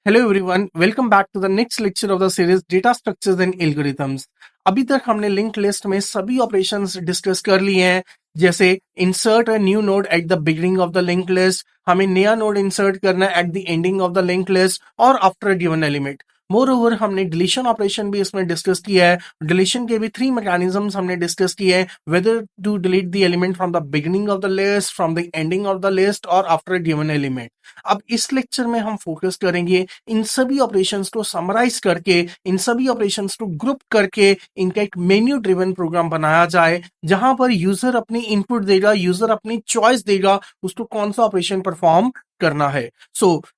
Hello everyone, welcome back to the next lecture of the series data structures and algorithms. अभी तक हमने link list में सभी operations discuss कर लिए हैं, जैसे insert a new node at the beginning of the link list, हमें नया नोड इंसर्ट करना है at the ending of the link list और after a given element. Moreover हमने डिलीशन ऑपरेशन भी इसमें डिस्कस किया है। डिलीशन के भी 3 मैकेनिज्म्स हमने डिस्कस किए हैं, whether to delete the element from the beginning of the list, from the ending of the list और आफ्टर अ गिवन एलिमेंट। अब इस लेक्चर में हम फोकस करेंगे इन सभी ऑपरेशंस को समराइज करके, इन सभी ऑपरेशंस को ग्रुप करके इनका एक मेन्यू ड्रिवन प्रोग्राम बनाया जाए, जहां पर यूजर अपनी इनपुट देगा, यूजर अपनी चॉइस देगा उसको कौन सा ऑपरेशन परफॉर्म करना है।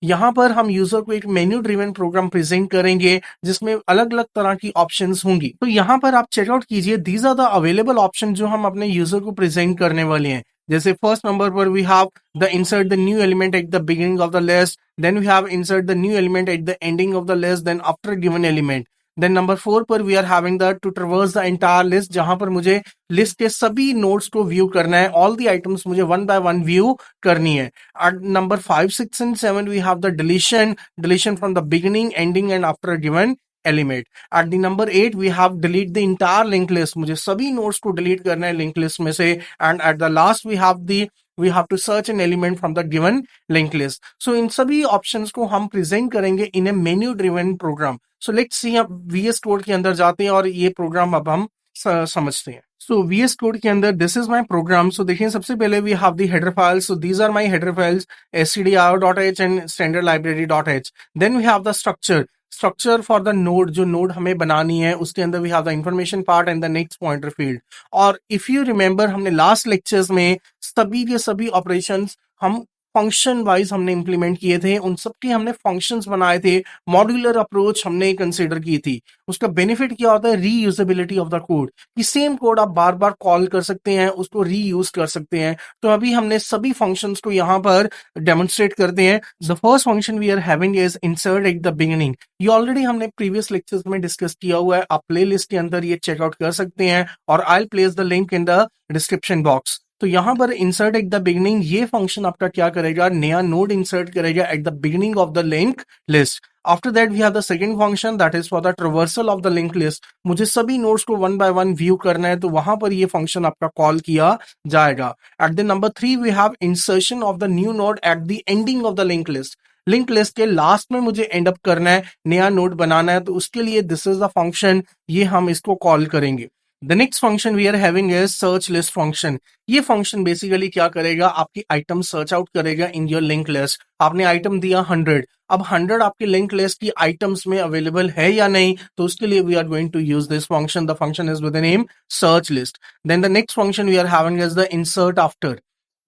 यहां पर हम यूजर को एक मेन्यू ड्रिवन प्रोग्राम प्रेजेंट करेंगे जिसमें अलग अलग तरह की ऑप्शंस होंगी। तो यहां पर आप चेकआउट कीजिए, these are the available option जो हम अपने यूजर को प्रेजेंट करने वाले हैं। जैसे फर्स्ट नंबर पर we have the insert the new element at the beginning of the list, then we have insert the new element at the ending of the list, then after given element, then number 4 पर we are having the to traverse the entire list, जहां पर मुझे list के सभी nodes को view करना है, all the items मुझे वन बाय वन व्यू करनी है। At number 5, 6 and 7 we have the deletion from the beginning, ending and after a given element. At the number 8 we have delete the entire link list, मुझे सभी nodes को delete करना है link list में से। And at the last we have to search an element from the given link list. So in सभी options को हम प्रेजेंट करेंगे in a menu driven program. So let's see, अब वीएस कोड के अंदर जाते हैं और ये प्रोग्राम अब हम समझते हैं। सो वीएस कोड के अंदर this is my program. So देखिए, सबसे पहले we have the header files. So these are my header files stdio.h and standard library.h। Then we have the structure for the node, जो नोड हमें बनानी है उसके अंदर we have the information part and the next pointer field. और if you remember, हमने last lectures में सभी के सभी ऑपरेशंस हम फंक्शन वाइज हमने इंप्लीमेंट किए थे, उन सबके हमने फंक्शंस बनाए थे, मॉड्यूलर अप्रोच हमने कंसीडर की थी। उसका बेनिफिट क्या होता है? रीयूजेबिलिटी ऑफ द कोड, कि सेम कोड आप बार बार कॉल कर सकते हैं, उसको रीयूज कर सकते हैं। तो अभी हमने सभी फंक्शंस को यहाँ पर डेमोन्स्ट्रेट करते हैं। The first function we are having is insert at the beginning. ये ऑलरेडी हमने प्रीवियस लेक्चर्स में डिस्कस किया हुआ है, आप प्लेलिस्ट के अंदर ये चेकआउट कर सकते हैं और I place the link in the description box. तो यहां पर इंसर्ट एट द बिगिनिंग, ये फंक्शन आपका क्या करेगा? नया नोड इंसर्ट करेगा at the beginning of the link list. After that we have the second function that is for the traversal of the link list. मुझे सभी नोड्स को one by one view करना है, तो वहां पर ये फंक्शन आपका कॉल किया जाएगा। At the number 3 we have insertion of the new node at the ending of the link list. Link list के लास्ट में मुझे एंड अप करना है, नया नोड बनाना है, तो उसके लिए दिस इज द फंक्शन, ये हम इसको कॉल करेंगे। The next function we are having is search list function. ये फंक्शन बेसिकली क्या करेगा? आपकी आइटम सर्च आउट करेगा इन योर लिंक लिस्ट। आपने आइटम दिया 100, अब 100 आपकी लिंक लिस्ट की आइटम्स में अवेलेबल है या नहीं, तो उसके लिए we are going to use this function. The function is with the name search list. Then the next function we are having is the insert after.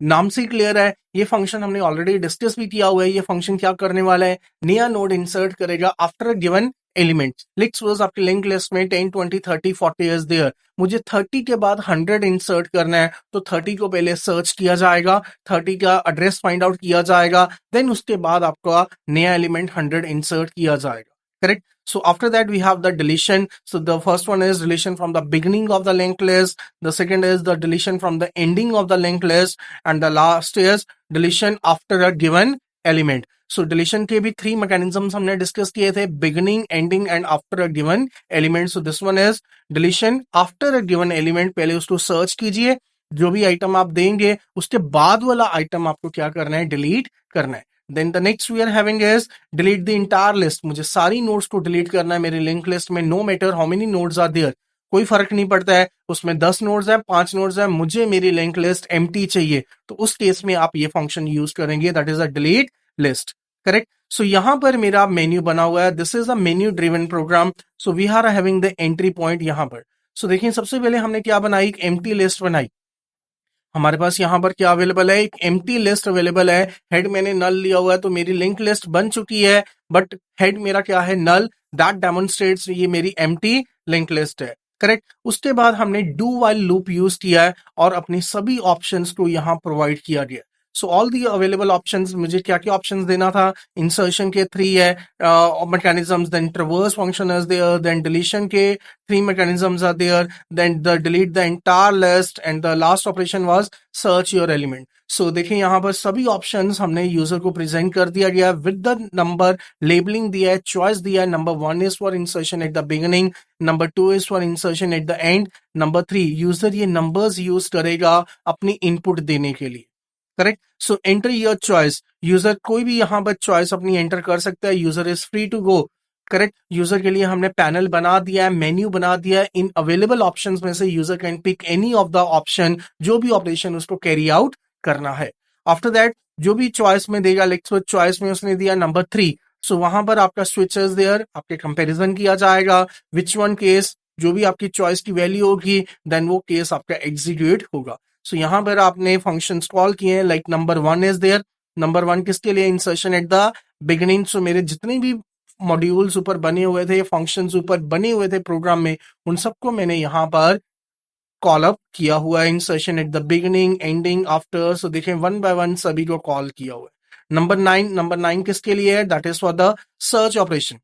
नाम से क्लियर है, ये फंक्शन हमने ऑलरेडी डिस्कस भी किया हुआ है। ये फंक्शन क्या करने वाला है? नया नोड इंसर्ट करेगा after a given element. Let's suppose आपकी लिंक लिस्ट में 10, 20, 30, 40 इज देयर, मुझे 30 के बाद 100 इंसर्ट करना है, तो 30 को पहले सर्च किया जाएगा, 30 का एड्रेस फाइंड आउट किया जाएगा, देन उसके बाद आपका नया एलिमेंट 100 इंसर्ट किया जाएगा। Correct? So after that we have the deletion. So the first one is deletion from the beginning of the linked list. The second is the deletion from the ending of the linked list. And the last is deletion after a given element. So deletion के भी 3 mechanisms हमने discuss किए थे, beginning, ending and after a given element. So this one is deletion after a given element. पहले उसको search कीजिए, जो भी आइटम आप देंगे उसके बाद वाला आइटम आपको क्या करना है? डिलीट करना है। Then the next we are having is delete the entire list. मुझे सारी नोड्स को डिलीट करना है मेरी लिंक लिस्ट में, no matter how many nodes are there, कोई फर्क नहीं पड़ता है उसमें 10 नोड्स है, 5 नोड्स है, मुझे मेरी लिंक लिस्ट एम्प्टी चाहिए, तो उस केस में आप ये फंक्शन यूज करेंगे, that is a delete list. Correct? So यहां पर मेरा मेन्यू बना हुआ है, this is a menu driven program. So we are having the entry point यहां पर। सो देखिए, सबसे पहले हमने क्या बनाई? एक एम्प्टी लिस्ट बनाई। हमारे पास यहाँ पर क्या अवेलेबल है? एक एम्प्टी लिस्ट अवेलेबल है। हेड मैंने नल लिया हुआ है, तो मेरी लिंक लिस्ट बन चुकी है, बट हेड मेरा क्या है? नल। दैट डेमोन्स्ट्रेट्स ये मेरी एम्प्टी लिंक लिस्ट है। करेक्ट? उसके बाद हमने डू व्हाइल लूप यूज किया है और अपनी सभी ऑप्शंस को यहाँ प्रोवाइड किया गया। So all the available options, मुझे क्या क्या ऑप्शंस देना था? इंसर्शन के 3 है mechanisms, then traverse function is there, then deletion के 3 mechanisms are there, then the delete the entire list, and the last operation was search your element. सो देखिए यहाँ पर सभी ऑप्शंस हमने यूजर को प्रेजेंट कर दिया गया विद द नंबर, लेबलिंग दिया है, चॉइस दिया है। Number 1 is for insertion at the beginning, number 2 is for insertion at the end, number 3 user ये नंबर्स यूज करेगा अपनी इनपुट देने के लिए। Correct. So enter your choice, user कोई भी यहाँ पर चॉइस अपनी एंटर कर सकता है, user is free to go. Correct. User के लिए हमने पैनल बना दिया है, मेन्यू बना दिया है। इन अवेलेबल ऑप्शंस में से user can pick any of the option, जो भी ऑपरेशन उसको कैरी आउट करना है। आफ्टर दैट जो भी चॉइस में देगा, लेट्स चॉइस में उसने दिया नंबर 3, सो वहां पर आपका स्विच इज देयर, आपके कंपैरिजन किया जाएगा विच वन केस, जो भी आपकी चॉइस की वैल्यू होगी देन वो केस आपका एग्जीक्यूट होगा। सो यहाँ पर आपने फंक्शंस कॉल किए हैं, like number 1 is there. Number 1 किसके लिए? Insertion at the beginning. So मेरे जितने भी मॉड्यूल्स ऊपर बने हुए थे, फंक्शंस ऊपर बने हुए थे प्रोग्राम में, उन सबको मैंने यहाँ पर कॉल अप किया हुआ है, insertion at the beginning, ending, after. So देखें वन बाय वन सभी को कॉल किया हुआ है। नंबर 9 किसके लिए है? That is for the search operation.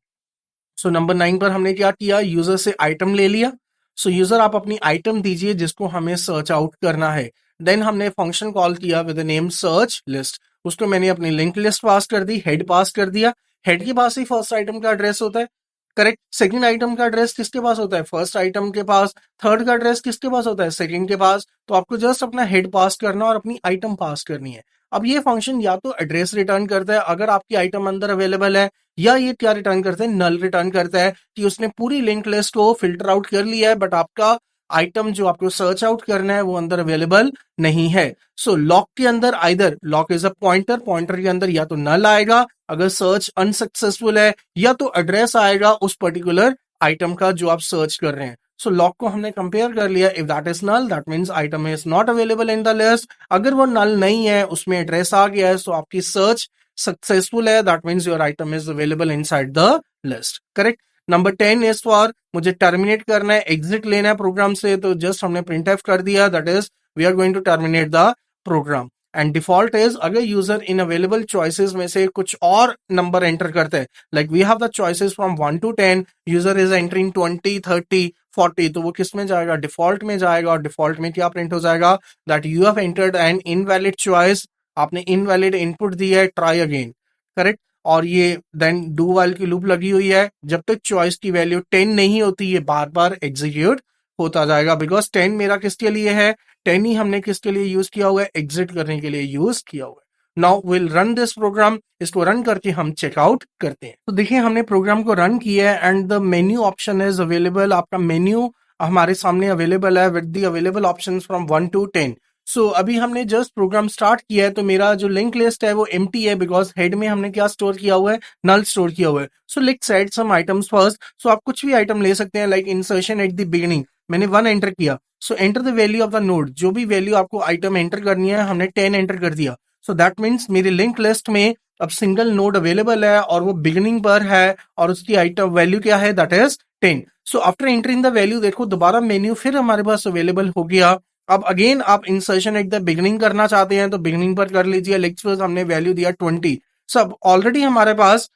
So number 9 पर हमने क्या किया? यूजर से आइटम ले लिया। सो यूजर आप अपनी आइटम दीजिए जिसको हमें सर्च आउट करना है। देन हमने फंक्शन कॉल किया with the name search list, उसको मैंने अपनी लिंक लिस्ट पास कर दी, हेड पास कर दिया। हेड के पास ही फर्स्ट आइटम का एड्रेस होता है। करेक्ट। सेकंड आइटम का एड्रेस किसके पास होता है? फर्स्ट आइटम के पास। थर्ड का एड्रेस किसके पास होता है? सेकंड के पास। तो आपको जस्ट अपना हेड पास करना और अपनी आइटम पास करनी है। अब ये फंक्शन या तो एड्रेस रिटर्न करता है अगर आपकी आइटम अंदर अवेलेबल है, या ये क्या रिटर्न करता है? नल रिटर्न करता है कि उसने पूरी लिंक लिस्ट को फिल्टर आउट कर लिया है बट आपका आइटम जो आपको सर्च आउट करना है वो अंदर अवेलेबल नहीं है। सो लॉक के अंदर either lock is a pointer, pointer के अंदर या तो नल आएगा अगर सर्च अनसक्सेसफुल है, या तो एड्रेस आएगा उस पर्टिकुलर आइटम का जो आप सर्च कर रहे हैं। सो लॉक को हमने कंपेयर कर लिया, if that is null that means item is not available in the list. अगर वो नल नहीं है, उसमें एड्रेस आ गया है, सो आपकी सर्च सक्सेसफुल है, that means your item is available inside the list. Correct. Number 10 is for मुझे टर्मिनेट करना है, एग्जिट लेना है प्रोग्राम से, तो जस्ट हमने प्रिंट एफ कर दिया, that is we are going to terminate the program. And default is अगर यूजर इन अवेलेबल चॉइसेस में से कुछ और नंबर एंटर करते हैं, like we have the choices from 1 to 10, user is entering 20, 30, 40, तो वो किस में जाएगा? डिफॉल्ट में जाएगा। और डिफॉल्ट में क्या प्रिंट हो जाएगा? That you have entered N invalid choice, आपने इनवैलिड इनपुट दी है, ट्राई अगेन। करेक्ट। और ये देन डू वाइल की लूप लगी हुई है, जब तक चॉइस की वैल्यू 10 नहीं होती ये बार बार एग्जीक्यूट होता जाएगा, बिकॉज 10 मेरा किसके लिए है? 10 ही हमने किसके लिए यूज किया हुआ है? एग्जिट करने के लिए यूज किया हुआ है। Now will run this program, इसको रन करके हम चेकआउट करते हैं। तो देखिए हमने प्रोग्राम को रन किया है and the menu option is available, आपका मेन्यू हमारे सामने अवेलेबल है with the available options from 1 to 10। सो अभी हमने जस्ट प्रोग्राम स्टार्ट किया है, तो मेरा जो लिंक लिस्ट है वो एम्प्टी है, बिकॉज हेड में हमने क्या स्टोर किया हुआ है? नल स्टोर किया हुआ है। So let's add some items first. So आप कुछ भी आइटम ले सकते हैं, like insertion at the beginning, मैंने 1 एंटर किया। So enter the value of the node, जो भी वैल्यू आपको आइटम एंटर करनी है, हमने 10 एंटर कर दिया। सो दैट मीन्स मेरी लिंक लिस्ट में अब सिंगल नोड अवेलेबल है और वो बिगिनिंग पर है और उसकी आइटम वैल्यू क्या है? That is 10। So after entering the value देखो दोबारा मेन्यू फिर हमारे पास अवेलेबल हो गया। अब अगेन आप इंसर्शन एट द बिगिनिंग करना चाहते हैं तो बिगिनिंग पर कर लीजिए। लेट्स सपोज हमने वैल्यू दिया 20। सब ऑलरेडी हमारे पास,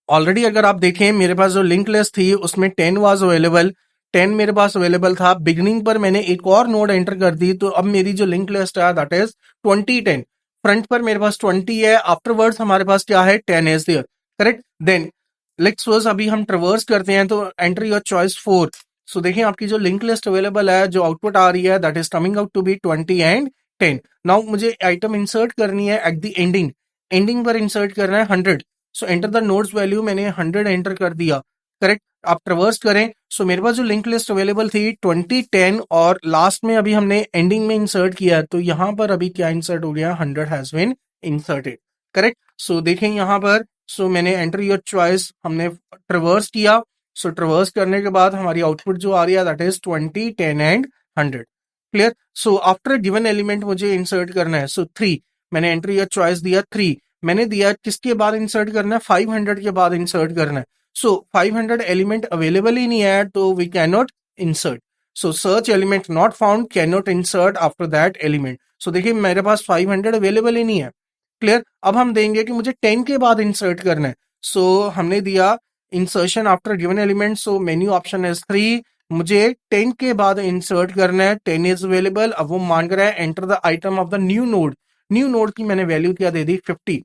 ऑलरेडी अगर आप देखें मेरे पास जो लिंक लिस्ट थी उसमें 10 वाज अवेलेबल, 10 मेरे पास अवेलेबल था। बिगिनिंग पर मैंने एक और नोड एंटर कर दी, तो अब मेरी जो लिंक लिस्ट है दैट इज 20, 10। फ्रंट पर मेरे पास 20 है, आफ्टरवर्ड्स हमारे पास क्या है? 10 is there. Correct. Then let's suppose अभी हम ट्रवर्स करते हैं, तो एंटर योर चॉइस 4। सो देखिए आपकी जो लिंक लिस्ट अवेलेबल है, जो आउटपुट आ रही है that is coming out to be 20 and 10। Now मुझे आइटम इंसर्ट करनी है एट द एंडिंग, एंडिंग पर इंसर्ट करना है 100। So enter the nodes value, मैंने 100 एंटर कर दिया। करेक्ट। आप ट्रवर्स करें। सो मेरे पास जो लिंक लिस्ट अवेलेबल थी 20, 10 और लास्ट में अभी हमने एंडिंग में इंसर्ट किया, तो यहां पर अभी क्या इंसर्ट हो गया? 100 हैज बीन इंसर्टेड। करेक्ट। सो देखें यहां पर, सो मैंने एंटर योर चॉइस हमने ट्रवर्स किया। सो ट्रवर्स करने के बाद हमारी आउटपुट जो आ रही है that is 20, 10 and 100। Clear. So after given element मुझे इंसर्ट करना है, सो 3 मैंने एंटर योर चॉइस दिया 3, मैंने दिया किसके बाद इंसर्ट करना है? 500 के बाद इंसर्ट करना है। सो 500 एलिमेंट अवेलेबल ही नहीं है तो we can not insert. So search element not found, can not insert after that element. So देखिए मेरे पास 500 अवेलेबल ही नहीं है। क्लियर। अब हम देंगे कि मुझे 10 के बाद इंसर्ट करना है। सो हमने दिया insertion after given element, so menu option is 3। मुझे 10 के बाद इंसर्ट करना है, 10 इज अवेलेबल। अब वो मांग रहा है enter the item of the new node. New node की मैंने वैल्यू क्या दे दी, 50।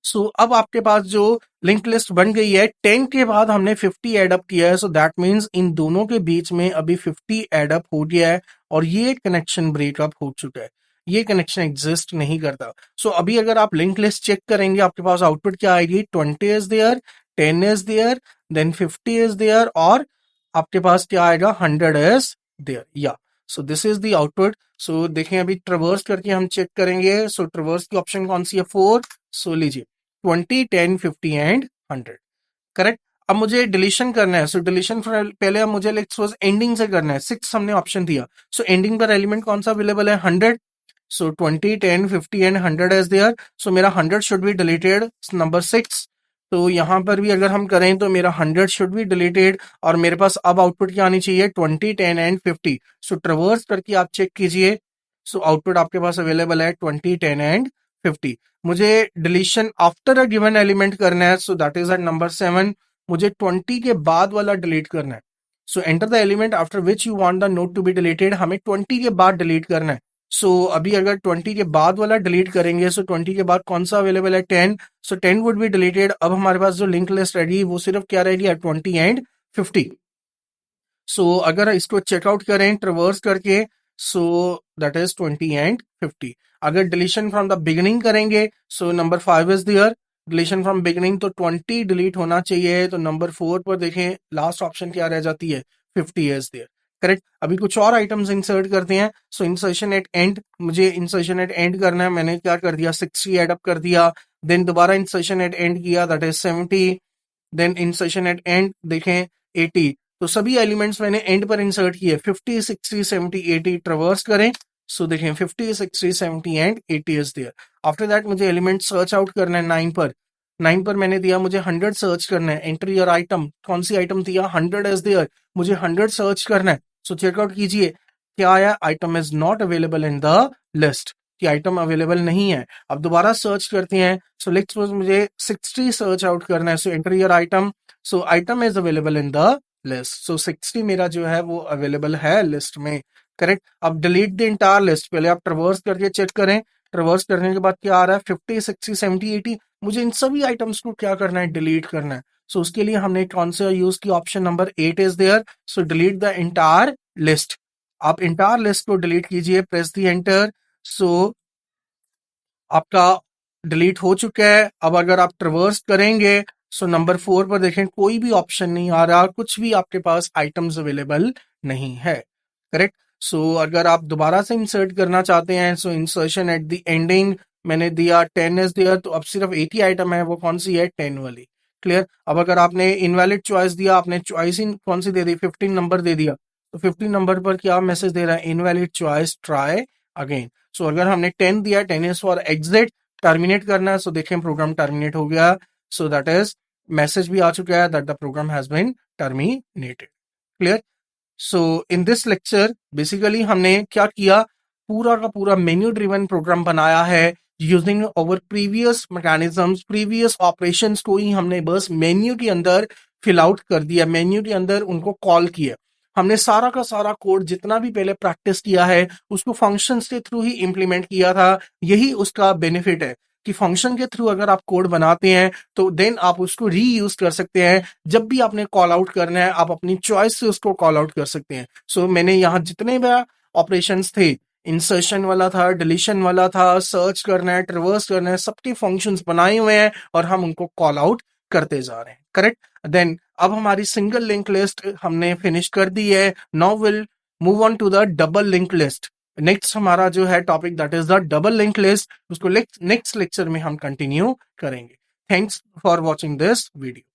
सो अब आपके पास जो लिंक लिस्ट बन गई है, 10 के बाद हमने 50 एड अप किया है, सो दैट मीन्स इन दोनों के बीच में अभी 50 एड अप हो गया है और ये कनेक्शन ब्रेकअप हो चुका है, ये कनेक्शन एग्जिस्ट नहीं करता। सो अभी अगर आप लिंक लिस्ट चेक करेंगे, आपके पास आउटपुट क्या आएगी, 20 is there, 10 is there, then 50 is there और आपके पास क्या आएगा, 100 इज देयर। या so this is the output. So देखें अभी ट्रेवर्स करके हम चेक करेंगे। सो ट्रेवर्स की ऑप्शन कौन सी है, 4। सो लीजिए 20, 10, 50 एंड 100। करेक्ट। अब मुझे डिलीशन करना है। सो डिलीशन पहले अब मुझे लेट्स सपोज एंडिंग से करना है। 6 हमने ऑप्शन दिया। सो एंडिंग पर एलिमेंट कौन सा अवेलेबल है, 100। सो 20, 10, 50 एंड 100 इज देयर। सो मेरा 100 शुड बी डिलीटेड, नंबर 6। तो यहां पर भी अगर हम करें तो मेरा 100 शुड बी डिलीटेड और मेरे पास अब आउटपुट क्या आनी चाहिए, 20, 10 एंड 50। सो ट्रेवर्स करके आप चेक कीजिए। सो आउटपुट आपके पास अवेलेबल है 20, 10 एंड 50। मुझे deletion after a given element करना है, so that is at number 7। मुझे 20 के बाद वाला डिलीट करना है। So enter the element after which you want the node to be deleted. हमें 20 के बाद डिलीट करना है। सो अभी अगर 20 के बाद वाला डिलीट करेंगे, सो 20 के बाद कौन सा अवेलेबल है, 10। सो 10 वुड बी डिलीटेड। अब हमारे पास जो लिंक लिस्ट रहेगी वो सिर्फ क्या रहेगी, 20 एंड 50। सो अगर इसको चेकआउट करें ट्रिवर्स करके, सो दैट इज 20 एंड 50। अगर डिलीशन फ्रॉम द बिगिनिंग करेंगे, so number 5 is there, deletion from beginning, तो 20 डिलीट होना चाहिए। तो नंबर 4 पर देखें लास्ट ऑप्शन क्या रह जाती है, 50 इज देयर। करेक्ट। अभी कुछ और आइटम्स इंसर्ट करते हैं। सो इंसर्शन एट एंड, मुझे इंसर्शन एट एंड करना है। मैंने क्या कर दिया, 60 एड अप कर दिया। देन दोबारा इंसर्शन एट एंड किया, that is 70। Then insertion at end देखें 80। तो सभी एलिमेंट्स मैंने एंड पर इंसर्ट किए, 50, 60, 70, 80 ट्रेवर्स करें। सो देखें 50, 60, 70 and 80 is there. After that मुझे एलिमेंट सर्च आउट करना है 9 पर। 9 पर मैंने दिया मुझे 100 सर्च करना है। एंटर योर आइटम, कौन सी आइटम दिया, 100 इज देयर। मुझे 100 सर्च करना है। सो चेकआउट कीजिए क्या आया, item is not available in the list, कि आइटम अवेलेबल नहीं है। अब दोबारा सर्च करते हैं। सो लेट्स सपोज मुझे 60 सर्च आउट करना है। So enter your item, so item is available in the list. So 60 मेरा जो है वो अवेलेबल है लिस्ट में। करेक्ट। अब डिलीट द इंटायर लिस्ट, पहले आप ट्रेवर्स करके चेक करें। ट्रेवर्स करने के बाद क्या आ रहा है, 50, 60, 70, 80। मुझे इन सभी आइटम्स को क्या करना है, डिलीट करना है। सो उसके लिए हमने कौन सा यूज किया, option number 8 is there. So delete the entire list. आप इंटायर लिस्ट को डिलीट कीजिए, प्रेस दी एंटर। सो आपका डिलीट हो चुका है। अब अगर आप ट्रिवर्स करेंगे, सो नंबर 4 पर देखें कोई भी ऑप्शन नहीं आ रहा, कुछ भी आपके पास आइटम्स अवेलेबल नहीं है। करेक्ट। सो अगर आप दोबारा से इंसर्ट करना चाहते हैं, सो इंसर्शन एट द एंडिंग मैंने दिया 10 इज दिया, तो अब सिर्फ एक ही आइटम है, वो कौन सी है, 10 वाली। क्लियर। अब अगर आपने इनवैलिड चॉइस दिया, आपने चॉइस ही कौन सी दे दी, 15 नंबर दे दिया, तो 15 नंबर पर क्या मैसेज दे रहा है, इनवैलिड चॉइस, ट्राई अगेन। सो अगर हमने 10 दिया, 10 इज फॉर एग्जिट, टर्मिनेट करना है। सो देखें प्रोग्राम टर्मिनेट हो गया। सो दैट इज मैसेज भी आ चुका है that the program has been terminated. Clear. So in this lecture basically हमने क्या किया, पूरा का पूरा मेन्यू ड्रिवन प्रोग्राम बनाया है using over previous mechanisms, previous operations को ही हमने बस मेन्यू के अंदर फिल आउट कर दिया, मेन्यू के अंदर उनको कॉल किया। हमने सारा का सारा कोड जितना भी पहले प्रैक्टिस किया है उसको फंक्शंस के थ्रू ही इंप्लीमेंट किया था। यही उसका बेनिफिट है कि फंक्शन के थ्रू अगर आप कोड बनाते हैं तो देन आप उसको रीयूज कर सकते हैं। जब भी आपने कॉल आउट करना है आप अपनी चॉइस से उसको कॉल आउट कर सकते हैं। सो मैंने यहाँ जितने भी ऑपरेशंस थे, इंसर्शन वाला था, डिलीशन वाला था, सर्च करना है, ट्रिवर्स करना है, सबके फंक्शंस बनाए हुए हैं और हम उनको कॉल आउट करते जा रहे हैं। करेक्ट। देन अब हमारी सिंगल लिंक लिस्ट हमने फिनिश कर दी है। Now will move on to the double link list. Next हमारा जो है topic that is the double link list, उसको नेक्स्ट लेक्चर में हम कंटिन्यू करेंगे। Thanks for watching this video.